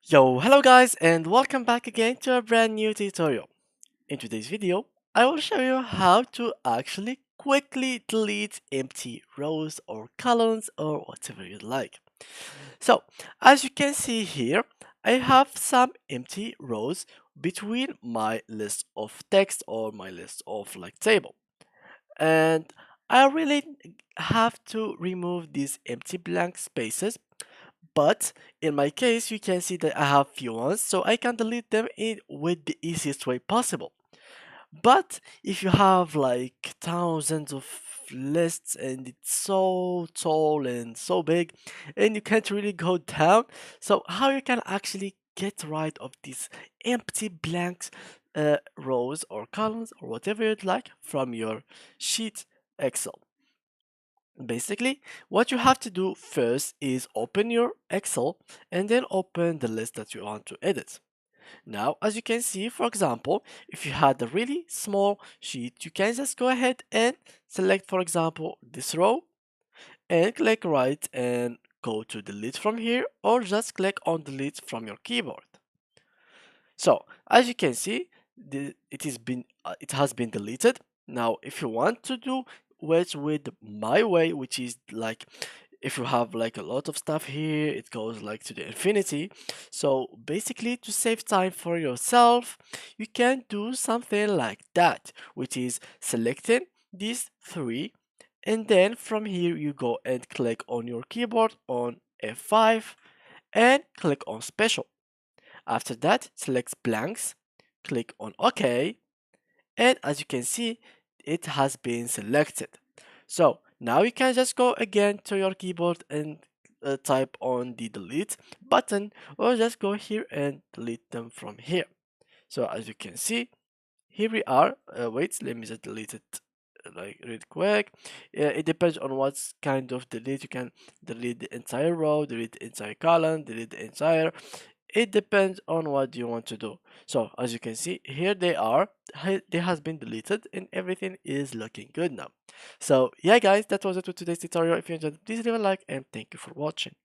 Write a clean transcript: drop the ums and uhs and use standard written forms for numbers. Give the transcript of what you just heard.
Yo, hello guys, and welcome back again to a brand new tutorial. In today's video, I will show you how to actually quickly delete empty rows or columns or whatever you like. So, as you can see here, I have some empty rows between my list of text or my list of like table. And I really have to remove these empty blank spaces, but in my case, you can see that I have few ones, so I can delete them in with the easiest way possible. But if you have like thousands of lists and it's so tall and so big and you can't really go down, so how you can actually get rid of these empty blanks rows or columns or whatever you'd like from your sheet Excel. Basically, what you have to do first is open your Excel and then open the list that you want to edit. Now, as you can see, for example, if you had a really small sheet, you can just go ahead and select, for example, this row and click right and go to delete from here, or just click on delete from your keyboard. So, as you can see, it has been deleted. Now, if you want to do it with my way, which is like if you have like a lot of stuff here, it goes like to the infinity. So basically, to save time for yourself, you can do something like that, which is selecting these three, and then from here you go and click on your keyboard on F5 and click on special. After that, select blanks, click on OK, and as you can see, it has been selected. So now you can just go again to your keyboard and type on the delete button, or just go here and delete them from here. So as you can see, here we are. Wait, let me just delete it like real quick. It depends on what kind of delete. You can delete the entire row, delete the entire column, delete the entire. It depends on what you want to do. So as you can see, here they are. They has been deleted and everything is looking good now. So yeah guys, that was it for today's tutorial. If you enjoyed, please leave a like and thank you for watching.